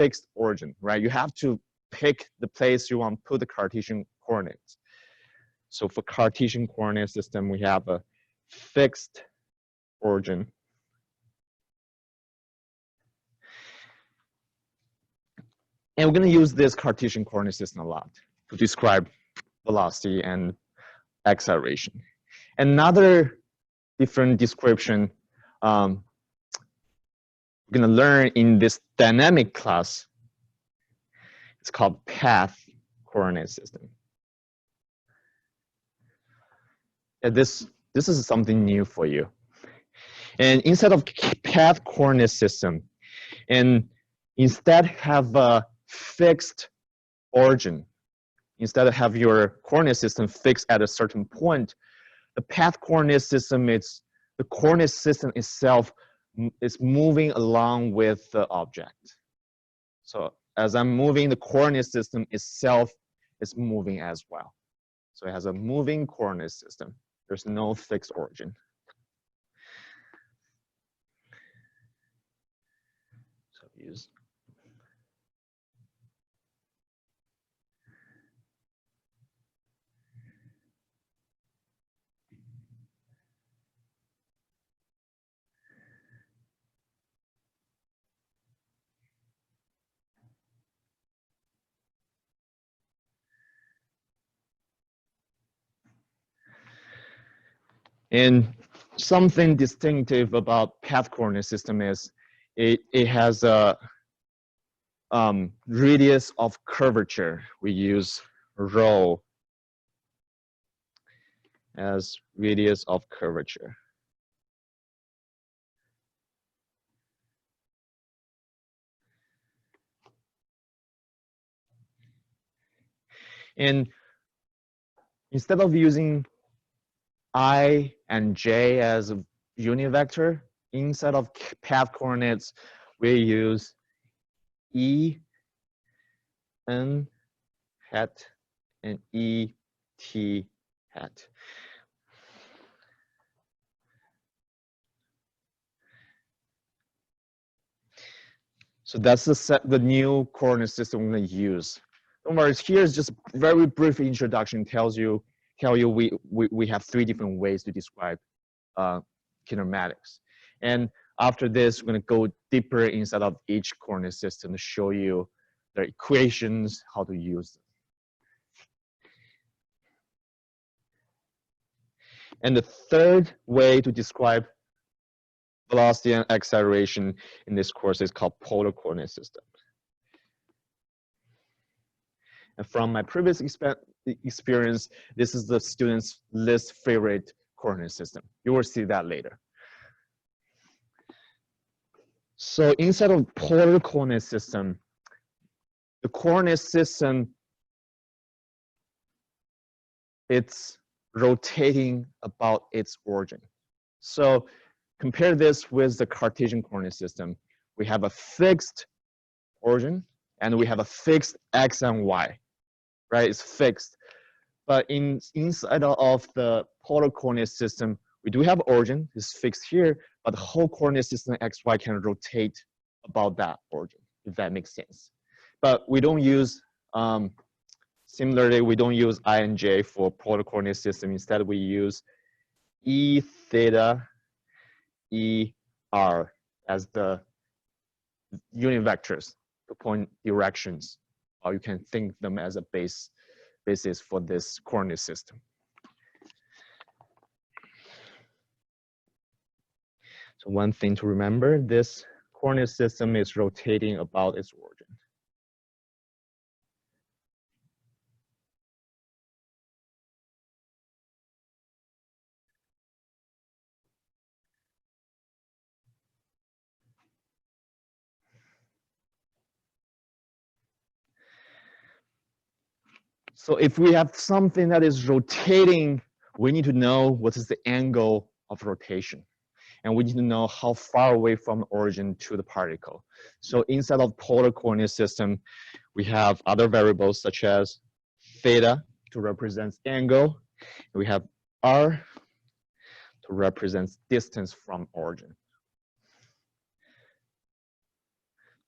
fixed origin, right? You have to pick the place you want to put the Cartesian coordinates. So for Cartesian coordinate system, we have a fixed origin. And we're going to use this Cartesian coordinate system a lot to describe velocity and acceleration. Another different description we're going to learn in this dynamic class, it's called path coordinate system. And this is something new for you. And instead of path coordinate system, and instead have a fixed origin, instead of have your coordinate system fixed at a certain point, the path coordinate system, the coordinate system itself is moving along with the object. So as I'm moving, the coordinate system itself is moving as well. So it has a moving coordinate system. There's no fixed origin. So use. And something distinctive about path coordinate system is it has a radius of curvature. We use rho as radius of curvature. And instead of using I and j as a unit vector, inside of path coordinates, we use E, N hat, and E, T hat. So that's the new coordinate system we're going to use. Don't worry, here's just a very brief introduction. Tell you we have 3 different ways to describe kinematics. And after this, we're going to go deeper inside of each coordinate system to show you the equations, how to use them. And the third way to describe velocity and acceleration in this course is called polar coordinate system. And from my previous experience, this is the student's least favorite coordinate system. You will see that later. So inside of polar coordinate system, the coordinate system, it's rotating about its origin. So compare this with the Cartesian coordinate system. We have a fixed origin and we have a fixed x and y, right? It's fixed. But inside of the polar coordinate system, we do have origin, it's fixed here, but the whole coordinate system x, y can rotate about that origin, if that makes sense. But we don't use, similarly, we don't use I and j for polar coordinate system. Instead, we use E theta, E r as the unit vectors, the point directions, or you can think them as a basis for this coordinate system. So one thing to remember, this coordinate system is rotating about its origin. So if we have something that is rotating, we need to know what is the angle of rotation. And we need to know how far away from the origin to the particle. So inside of polar coordinate system, we have other variables such as theta to represent angle. We have r to represent distance from origin.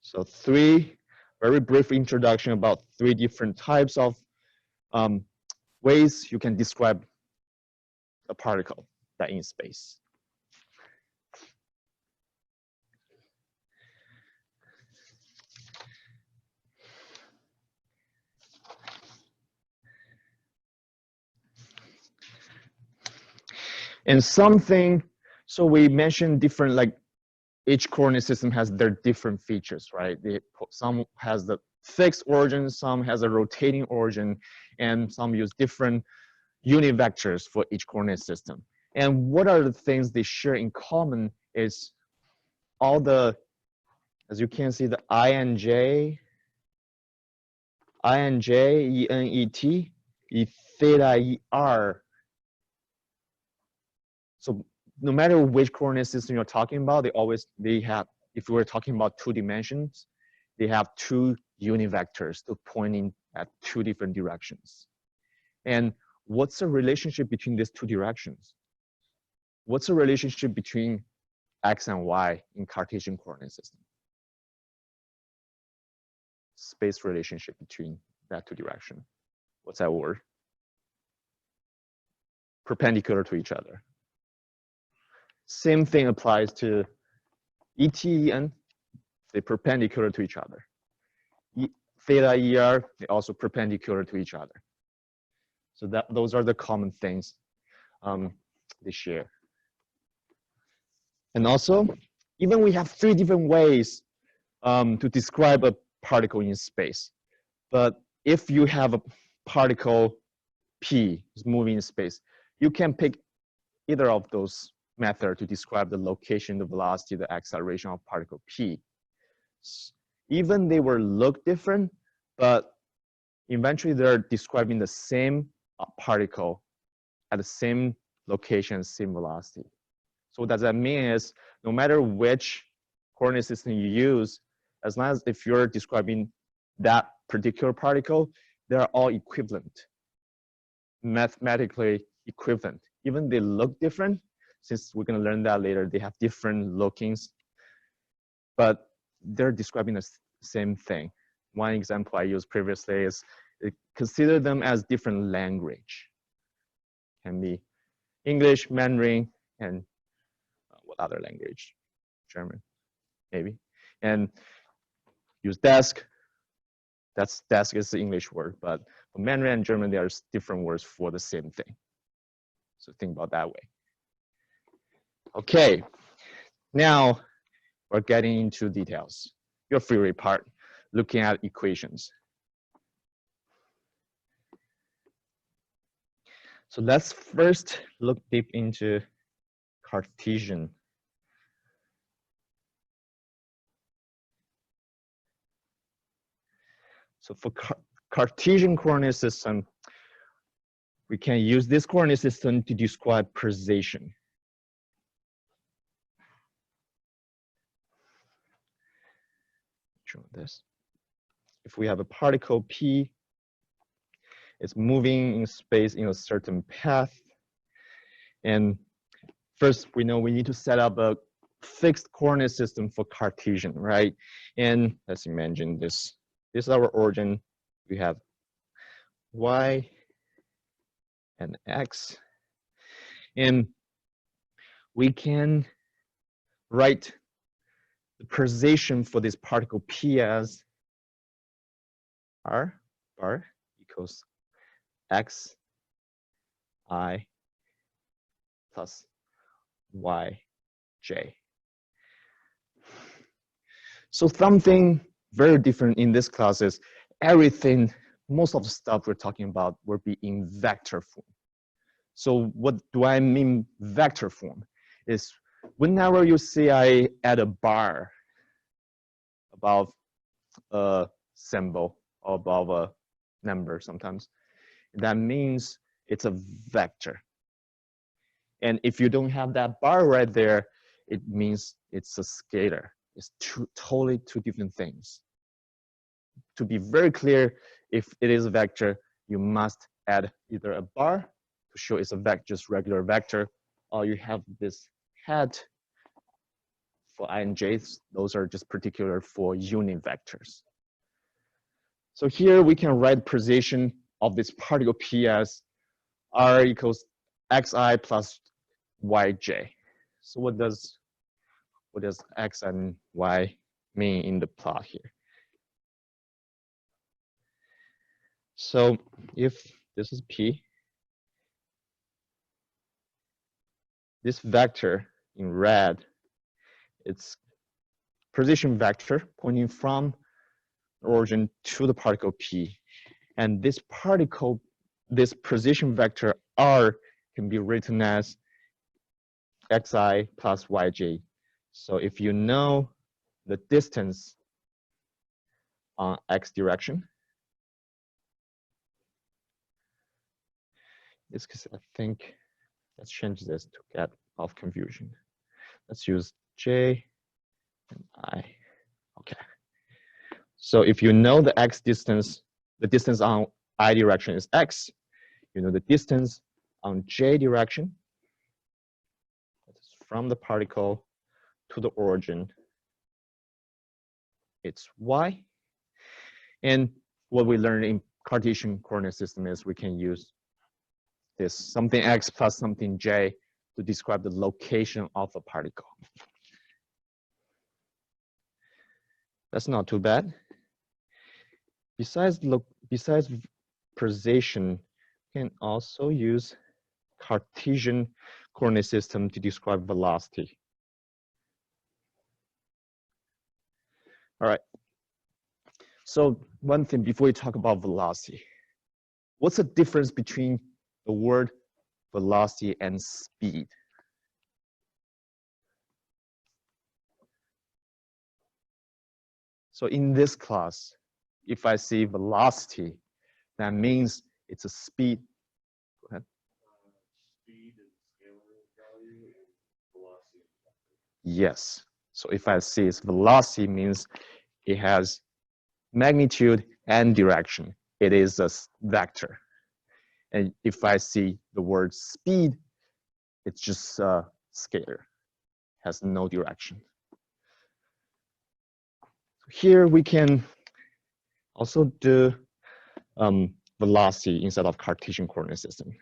So 3 very brief introduction about 3 different types of ways you can describe a particle that in space. And something, so we mentioned different, like each coordinate system has their different features, right? Some has the fixed origin, some has a rotating origin, and some use different unit vectors for each coordinate system. And what are the things they share in common is all the, as you can see, the INJ, ENET, E theta, ER. So no matter which coordinate system you're talking about, they have, if we're talking about 2 dimensions, they have 2 unit vectors to pointing at 2 different directions. And what's the relationship between these 2 directions? What's the relationship between X and Y in Cartesian coordinate system? Space relationship between that 2 directions. What's that word? Perpendicular to each other. Same thing applies to ET, EN, they're perpendicular to each other. Theta, ER, they're also perpendicular to each other. So those are the common things they share. And also, even we have 3 different ways to describe a particle in space. But if you have a particle P is moving in space, you can pick either of those methods to describe the location, the velocity, the acceleration of particle P. Even they will look different, but eventually they're describing the same particle at the same location, same velocity. So what does that mean is no matter which coordinate system you use, as long as if you're describing that particular particle, they're all equivalent, mathematically equivalent. Even they look different, since we're going to learn that later, they have different lookings, but they're describing the same thing. One example I used previously is consider them as different language. Can be English, Mandarin, and what other language? German, maybe. And use desk. That's desk is the English word, but for Mandarin and German, there's different words for the same thing. So think about that way. Okay, now we're getting into details. Your theory part, looking at equations. So let's first look deep into Cartesian. So for Cartesian coordinate system, we can use this coordinate system to describe precession. Show this. If we have a particle P, it's moving in space in a certain path. And first, we know we need to set up a fixed coordinate system for Cartesian, right? And let's imagine this. This is our origin. We have Y and X. And we can write the precession for this particle P as R bar equals X I plus Y J. So something very different in this class is everything, most of the stuff we're talking about will be in vector form. So what do I mean vector form? Is whenever you see I add a bar above a symbol or above a number sometimes, that means it's a vector. And if you don't have that bar right there, it means it's a scalar. It's totally 2 different things. To be very clear, if it is a vector, you must add either a bar to show it's a vector, just regular vector, or you have this hat for I and J's. Those are just particular for unit vectors. So here we can write position of this particle P as r equals xi plus yj. So what does x and y mean in the plot here? So if this is P, this vector in red, it's position vector pointing from the origin to the particle P. And this position vector R can be written as xi plus yj. So if you know the distance on x direction, this case I think let's change this to get off confusion. Let's use j and I. Okay. So if you know the x distance, the distance on I direction is x, you know the distance on j direction, from the particle to the origin, it's y. And what we learned in Cartesian coordinate system is we can use this something x plus something j to describe the location of a particle. That's not too bad. Besides position, we can also use Cartesian coordinate system to describe velocity. All right. So one thing before we talk about velocity, what's the difference between the word velocity and speed? So in this class, if I say velocity, that means it's a speed. Go ahead. Speed and scalar value and velocity. Yes. So if I say it's velocity, means it has magnitude and direction. It is a vector. And if I see the word speed, it's just a scalar, has no direction. Here we can also do velocity instead of Cartesian coordinate system.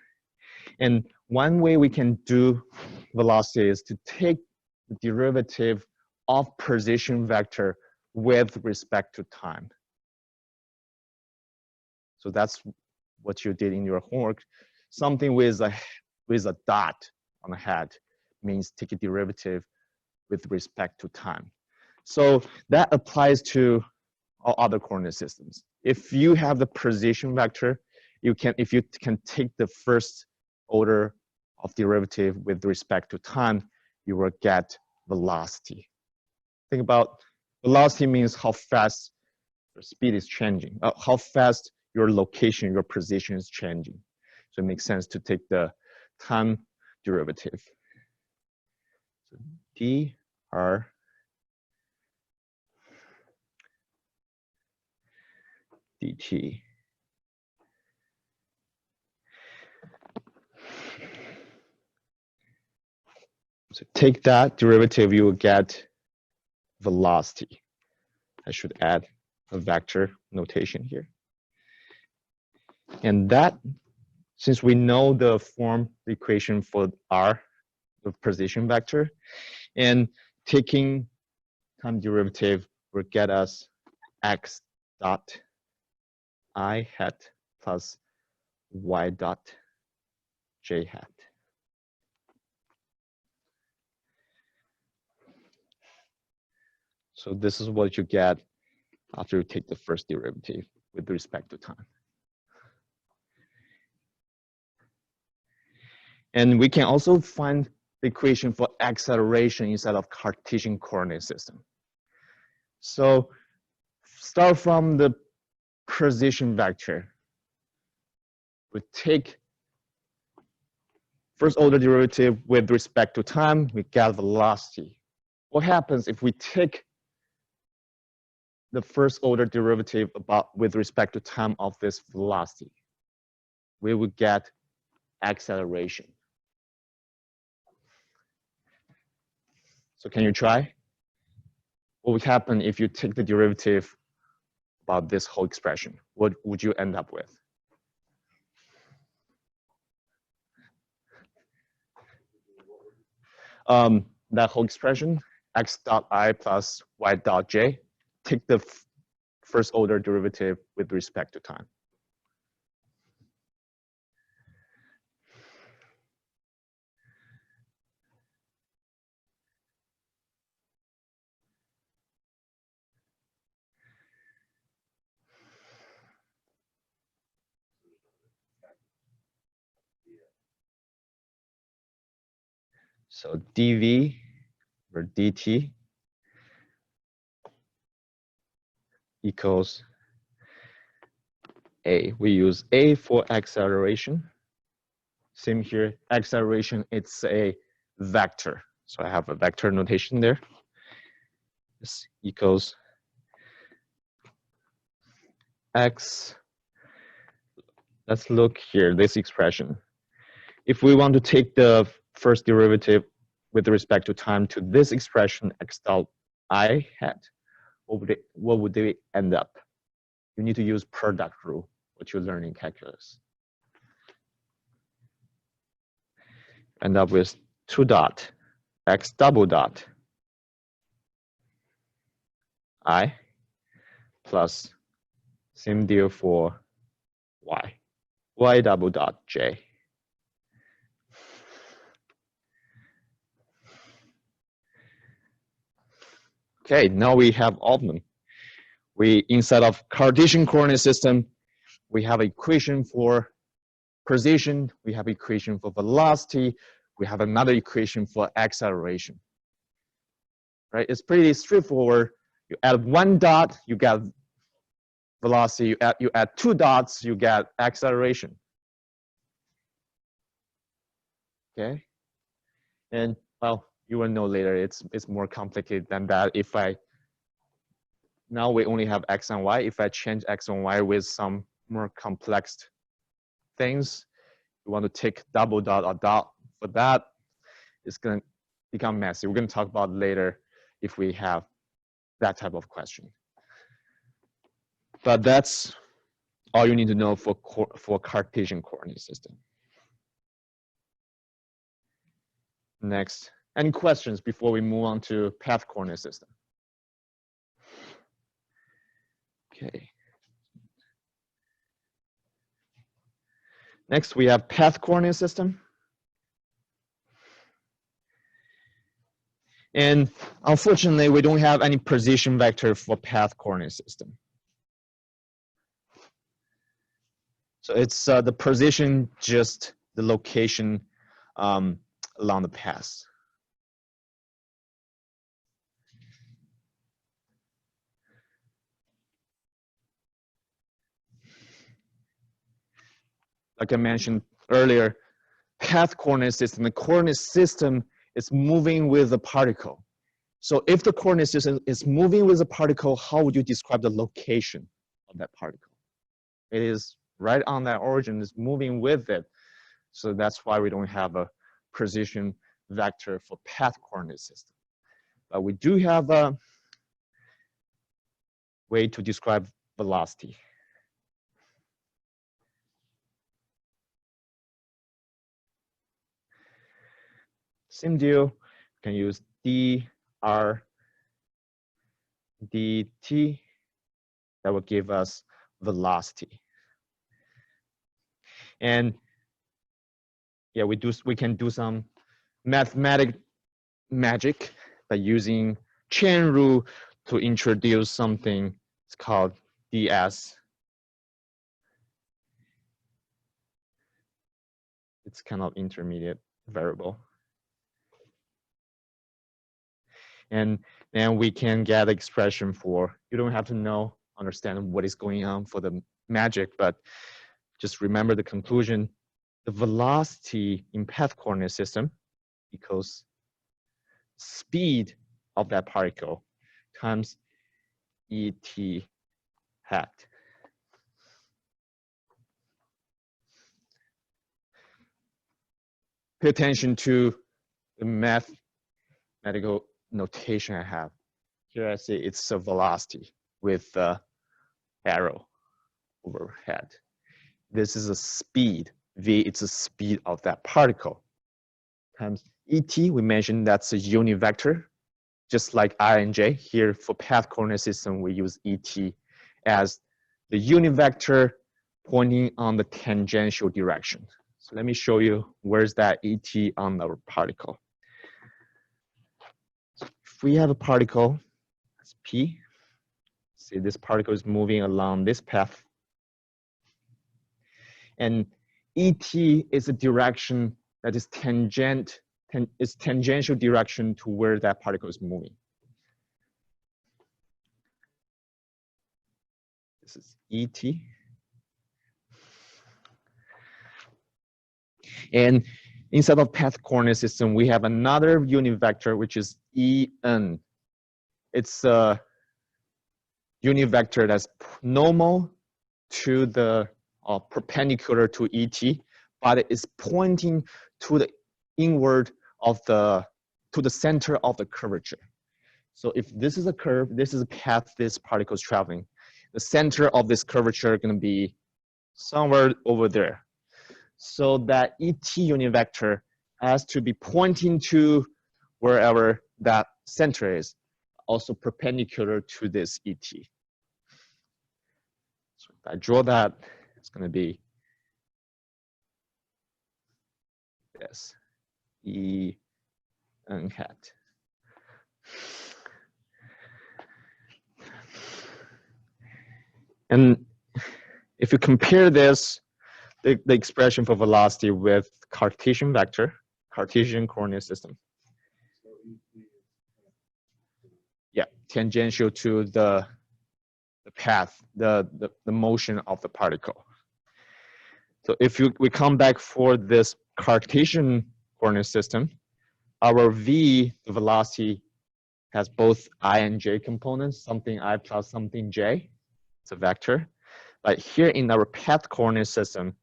And one way we can do velocity is to take the derivative of position vector with respect to time. So that's what you did in your homework. Something with a dot on the head means take a derivative with respect to time. So that applies to all other coordinate systems. If you have the position vector, if you can take the first order of derivative with respect to time, you will get velocity. Think about velocity means how fast your speed is changing, how fast your location, your position is changing. So it makes sense to take the time derivative. So dr dt. So take that derivative, you will get velocity. I should add a vector notation here. And that, since we know the equation for r, the position vector, and taking time derivative will get us x dot I hat plus y dot j hat. So this is what you get after you take the first derivative with respect to time. And we can also find the equation for acceleration inside of Cartesian coordinate system. So start from the position vector. We take first order derivative with respect to time, we get velocity. What happens if we take the first order derivative with respect to time of this velocity? We would get acceleration. So can you try? What would happen if you take the derivative about this whole expression, what would you end up with? That whole expression, x dot I plus y dot j, take the first order derivative with respect to time. So dv or dt equals a. We use a for acceleration. Same here, acceleration, it's a vector. So I have a vector notation there. This equals x. Let's look here, this expression. If we want to take the first derivative with respect to time to this expression, x dot I hat, what would they end up? You need to use product rule, what you learn in calculus. End up with 2 dot x double dot I plus same deal for y double dot j. Okay, now we have all of them. Inside of Cartesian coordinate system, we have equation for position, we have equation for velocity, we have another equation for acceleration. Right? It's pretty straightforward. You add 1 dot, you get velocity. You add 2 dots, you get acceleration. Okay, and well, you will know later. It's more complicated than that. Now we only have x and y. If I change x and y with some more complex things, you want to take double dot or dot for that, it's going to become messy. We're going to talk about later if we have that type of question. But that's all you need to know for Cartesian coordinate system. Next, any questions before we move on to path coordinate system? Okay. Next, we have path coordinate system. And unfortunately, we don't have any position vector for path coordinate system. So it's the position, just the location along the path. Like I mentioned earlier, path coordinate system, the coordinate system is moving with the particle. So if the coordinate system is moving with the particle, how would you describe the location of that particle? It is right on that origin, is moving with it. So that's why we don't have a position vector for path coordinate system. But we do have a way to describe velocity. Same deal, you can use dr dt, that will give us velocity. And yeah, we can do some mathematic magic by using chain rule to introduce something. It's called ds. It's kind of intermediate variable. And then we can get expression for, you don't have to understand what is going on for the magic, but just remember the conclusion. The velocity in path coordinate system equals speed of that particle times et hat. Pay attention to the mathematical notation I have. Here I say it's a velocity with arrow overhead. This is a speed. V, it's the speed of that particle. Times ET, we mentioned that's a unit vector, just like I and J. Here for path coordinate system, we use ET as the unit vector pointing on the tangential direction. So let me show you where's that ET on our particle. So if we have a particle, that's P. See, this particle is moving along this path. And ET is a direction that is tangential direction to where that particle is moving. This is ET. And instead of path coordinate system, we have another unit vector, which is EN. It's a unit vector that's normal to the perpendicular to ET, but it is pointing to the inward of to the center of the curvature. So if this is a curve, this is a path this particle is traveling. The center of this curvature is going to be somewhere over there. So that ET unit vector has to be pointing to wherever that center is, also perpendicular to this ET. So if I draw that, it's going to be this, E n hat. And if you compare this, the expression for velocity with Cartesian vector, Cartesian coordinate system. Yeah, tangential to the path, the motion of the particle. So if we come back for this Cartesian coordinate system, our V, the velocity, has both I and J components, something I plus something J. It's a vector. But here in our path coordinate system,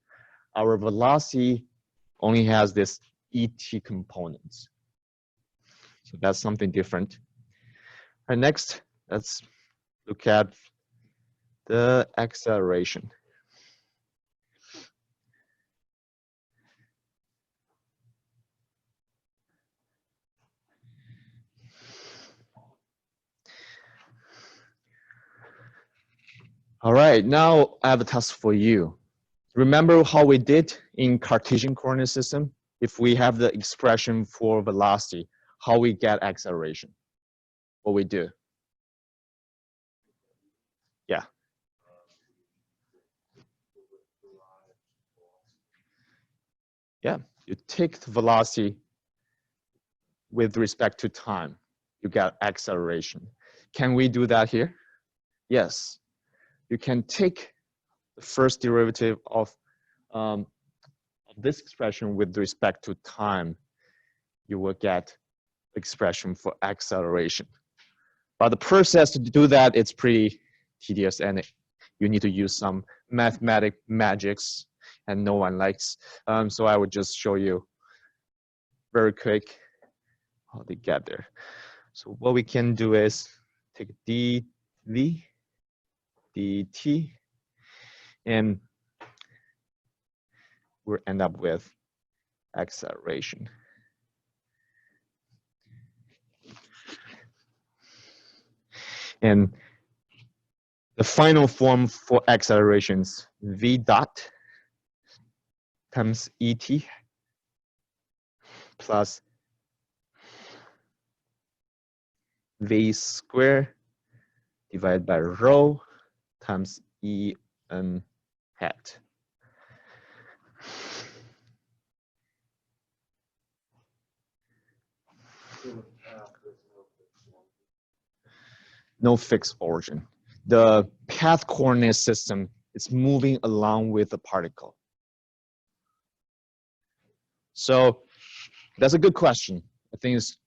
our velocity only has this ET components. So that's something different. All right, next, let's look at the acceleration. All right, now I have a task for you. Remember how we did in Cartesian coordinate system? If we have the expression for velocity, how we get acceleration? What we do? Yeah. Yeah, you take the velocity with respect to time, you get acceleration. Can we do that here? Yes. You can take the first derivative of this expression with respect to time. You will get expression for acceleration. But the process to do that, it's pretty tedious and you need to use some mathematic magics and no one likes. So I would just show you very quick how to get there. So what we can do is take dv, dt, and we'll end up with acceleration. And the final form for accelerations, v dot times et plus v squared divided by rho times en hat. No fixed origin. The path coordinate system is moving along with the particle. So that's a good question. I think it's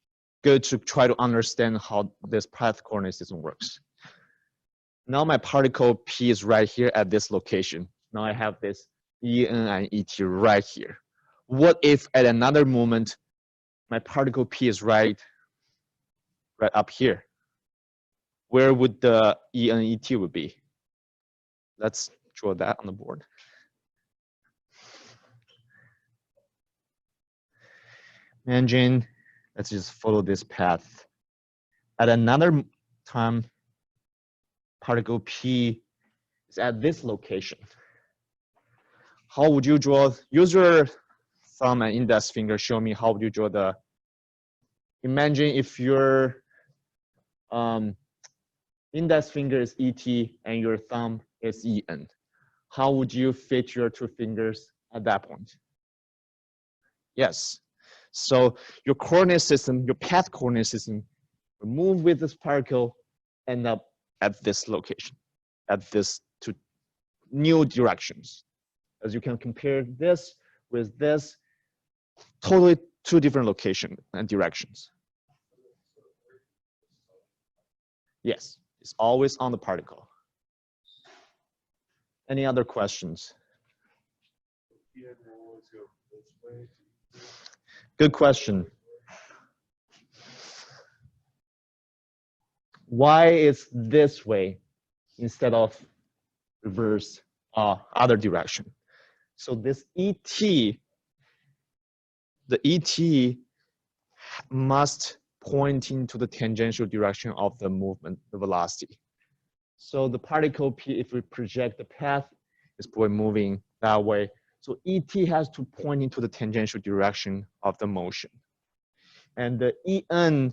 good to try to understand how this path coordinate system works. Now my particle P is right here at this location. Now I have this En and Et right here. What if at another moment my particle P is right up here? Where would the En Et would be? let's draw that on the board. Imagine, let's just follow this path. At another time, particle P is at this location. How would you draw? Use your thumb and index finger. Show me how would you draw the. Imagine if your index finger is ET and your thumb is EN. How would you fit your two fingers at that point? Yes. So your coordinate system, your path coordinate system, will move with this particle, end up at this location, at this two new directions. As you can compare this with this, totally two different locations and directions. Yes, it's always on the particle. Any other questions? Good question. Why is this way instead of reverse other direction? So this ET, the ET must point into the tangential direction of the movement, the velocity. So the particle P, if we project the path, is probably moving that way. So ET has to point into the tangential direction of the motion. And the EN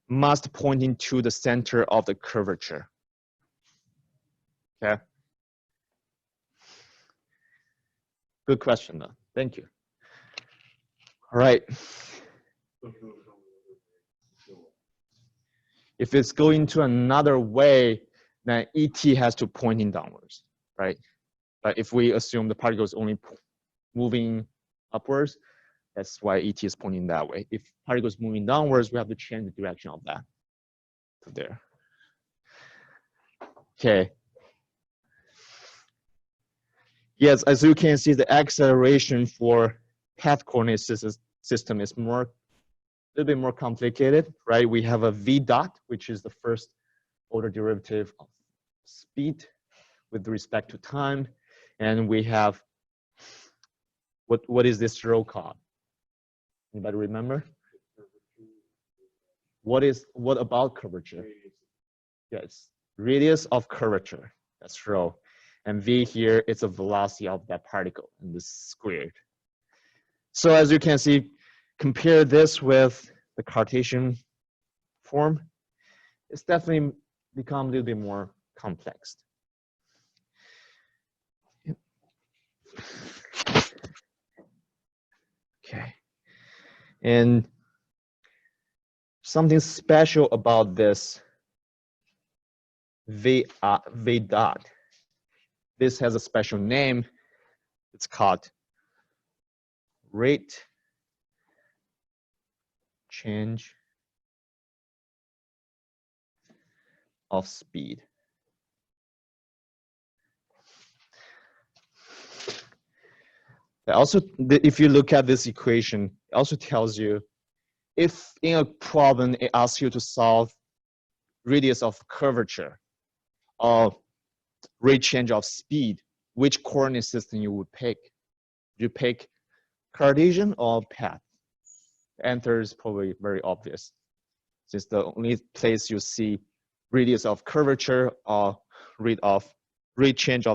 must point into the center of the curvature. Okay. Good question, though. Thank you. All right. If it's going to another way, then ET has to point in downwards, right? But if we assume the particle is only moving upwards, that's why ET is pointing that way. If particle is moving downwards, we have to change the direction of that to there. Okay. Yes, as you can see, the acceleration for path coordinate system is a little bit more complicated, right? We have a v dot, which is the first order derivative of speed with respect to time, and we have what is this rho called? Anybody remember? What about curvature? Yes, radius of curvature. That's rho. And v here is the velocity of that particle, and this squared. So as you can see, compare this with the Cartesian form, it's definitely become a little bit more complex. Okay. And something special about this v dot. This has a special name. It's called rate change of speed. Also, if you look at this equation, it also tells you if in a problem it asks you to solve radius of curvature or rate change of speed, which coordinate system you would pick? You pick Cartesian or path? The answer is probably very obvious. It's the only place you see radius of curvature or rate change of